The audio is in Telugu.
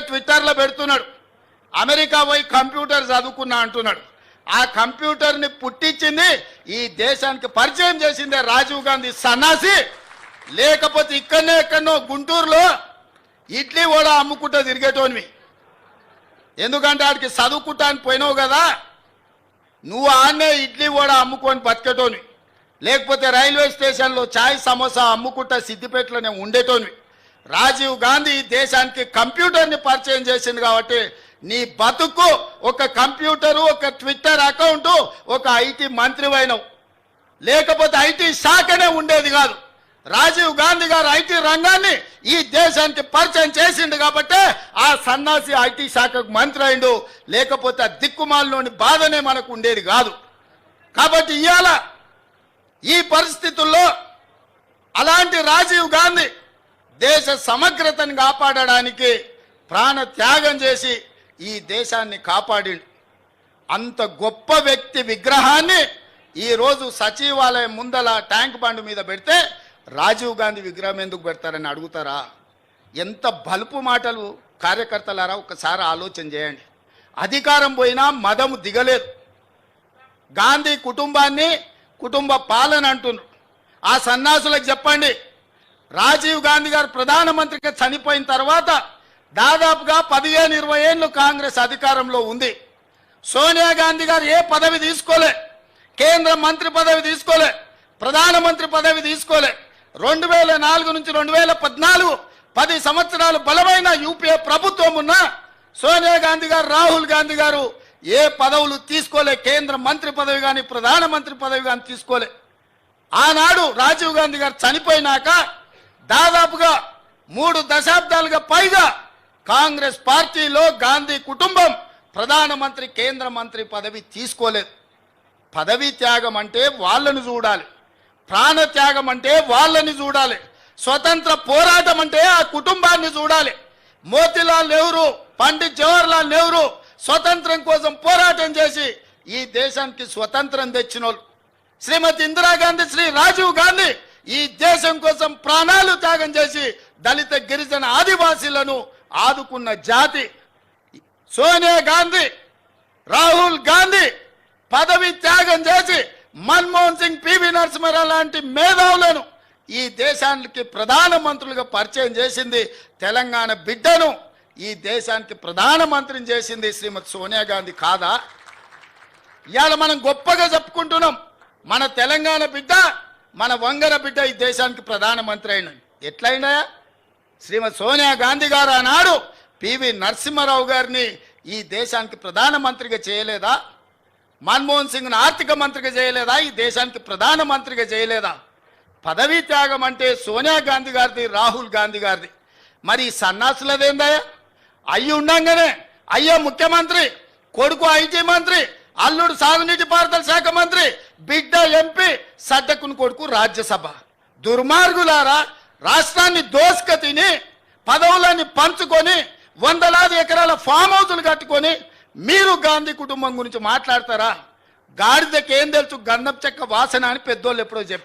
ట్విట్టర్లో పెడుతున్నాడు. అమెరికా పోయి కంప్యూటర్ చదువుకున్నా అంటున్నాడు. ఆ కంప్యూటర్ని పుట్టించింది ఈ దేశానికి పరిచయం చేసిందే రాజీవ్ గాంధీ సన్నాసి. లేకపోతే ఇక్కడనే ఎక్కడనో గుంటూరులో ఇడ్లీ కూడా అమ్ముకుంటూ తిరిగేటోనివి. ఎందుకంటే ఆడికి చదువుకుంటానికి పోయినావు కదా, నువ్వు ఆన్నే ఇడ్లీ కూడా అమ్ముకొని బతికేటోనివి. లేకపోతే రైల్వే స్టేషన్లో చాయ్ సమోసా అమ్ముకుంటా సిద్దిపేటలోనే ఉండేటోనివి. రాజీవ్ గాంధీ దేశానికి కంప్యూటర్ని పరిచయం చేసింది కాబట్టి నీ బతుకు ఒక కంప్యూటరు, ఒక ట్విట్టర్ అకౌంటు, ఒక ఐటీ మంత్రి అయినవు. లేకపోతే ఐటీ శాఖనే ఉండేది కాదు. రాజీవ్ గాంధీ గారు ఐటీ రంగాన్ని ఈ దేశానికి పరిచయం చేసిండు కాబట్టి ఆ సన్నాసి ఐటీ శాఖకు మంత్రి అయిండు. లేకపోతే ఆ దిక్కుమాలలోని బాధనే మనకు ఉండేది కాదు. కాబట్టి ఇవాళ ఈ పరిస్థితుల్లో అలాంటి రాజీవ్ గాంధీ దేశ సమగ్రతను కాపాడడానికి ప్రాణ త్యాగం చేసి ఈ దేశాన్ని కాపాడిండు. అంత గొప్ప వ్యక్తి విగ్రహాన్ని ఈరోజు సచివాలయం ముందల ట్యాంక్ బండ్ మీద పెడితే రాజీవ్ గాంధీ విగ్రహం ఎందుకు పెడతారని అడుగుతారా? ఎంత బలుపు మాటలు కార్యకర్తలారా, ఒకసారి ఆలోచన చేయండి. అధికారం పోయినా మదము దిగలేదు. గాంధీ కుటుంబాన్ని కుటుంబ పాలన అంటున్నారు. ఆ సన్నాసులకు చెప్పండి, రాజీవ్ గాంధీ గారు ప్రధానమంత్రిగా చనిపోయిన తర్వాత దాదాపుగా 15-20 ఏళ్ళు కాంగ్రెస్ అధికారంలో ఉంది. సోనియా గాంధీ గారు ఏ పదవి తీసుకోలే, కేంద్ర మంత్రి పదవి తీసుకోలే, ప్రధానమంత్రి పదవి తీసుకోలే. 2004 నుంచి 2014 10 సంవత్సరాలు బలమైన యూపీఏ ప్రభుత్వం ఉన్న సోనియా గాంధీ గారు, రాహుల్ గాంధీ గారు ఏ పదవులు తీసుకోలే. కేంద్ర మంత్రి పదవి కానీ ప్రధానమంత్రి పదవి కానీ తీసుకోలే. ఆనాడు రాజీవ్ గాంధీ గారు చనిపోయినాక దాదాపుగా 3 దశాబ్దాలుగా పైగా కాంగ్రెస్ పార్టీలో గాంధీ కుటుంబం ప్రధానమంత్రి, కేంద్ర మంత్రి పదవి తీసుకోలేదు. పదవి త్యాగం అంటే వాళ్ళని చూడాలి, ప్రాణ త్యాగం అంటే వాళ్ళని చూడాలి, స్వతంత్ర పోరాటం అంటే ఆ కుటుంబాన్ని చూడాలి. మోతీలాల్ నెహ్రూ, పండిత్ జవహర్లాల్ నెహ్రూ స్వతంత్రం కోసం పోరాటం చేసి ఈ దేశానికి స్వతంత్రం తెచ్చినోళ్ళు. శ్రీమతి ఇందిరాగాంధీ, శ్రీ రాజీవ్ గాంధీ ఈ దేశం కోసం ప్రాణాలు త్యాగం చేసి దళిత, గిరిజన, ఆదివాసీలను ఆదుకున్న జాతి. సోనియా గాంధీ, రాహుల్ గాంధీ పదవి త్యాగం చేసి మన్మోహన్ సింగ్, పివి నరసింహారావు లాంటి మేధావులను ఈ దేశానికి ప్రధానమంత్రులుగా పరిచయం చేసింది. తెలంగాణ బిడ్డను ఈ దేశానికి ప్రధానమంత్రిని చేసింది శ్రీమతి సోనియా గాంధీ కాదా? ఇవాళ మనం గొప్పగా చెప్పుకుంటున్నాం, మన తెలంగాణ బిడ్డ, మన వంగర బిడ్డ ఈ దేశానికి ప్రధానమంత్రి అయిన. ఎట్లయినా శ్రీమతి సోనియా గాంధీ గారు ఆనాడు పివి నరసింహారావు గారిని ఈ దేశానికి ప్రధానమంత్రిగా చేయలేదా? మన్మోహన్ సింగ్ను ఆర్థిక మంత్రిగా చేయలేదా? ఈ దేశానికి ప్రధానమంత్రిగా చేయలేదా? పదవీ త్యాగం అంటే సోనియా గాంధీ గారిది, రాహుల్ గాంధీ గారిది. మరి సన్నాసులదేందయ్యా? అయ్యి ఉండంగానే అయ్యో ముఖ్యమంత్రి, కొడుకు ఐటీ మంత్రి, అల్లుడు సాగునీటి పారుదల శాఖ మంత్రి, బిడ్డ ఎంపీ, సడ్డకుని కొడుకు రాజ్యసభ. దుర్మార్గులారా, రాష్ట్రాన్ని దోసుక తిని పదవులని పంచుకొని వందలాది ఎకరాల ఫామ్ హౌసులు కట్టుకొని మీరు గాంధీ కుటుంబం గురించి మాట్లాడతారా? గాడిదకి ఏం తెలుసు గంధం చెక్క వాసన అని పెద్దోళ్ళు ఎప్పుడో చెప్పారు.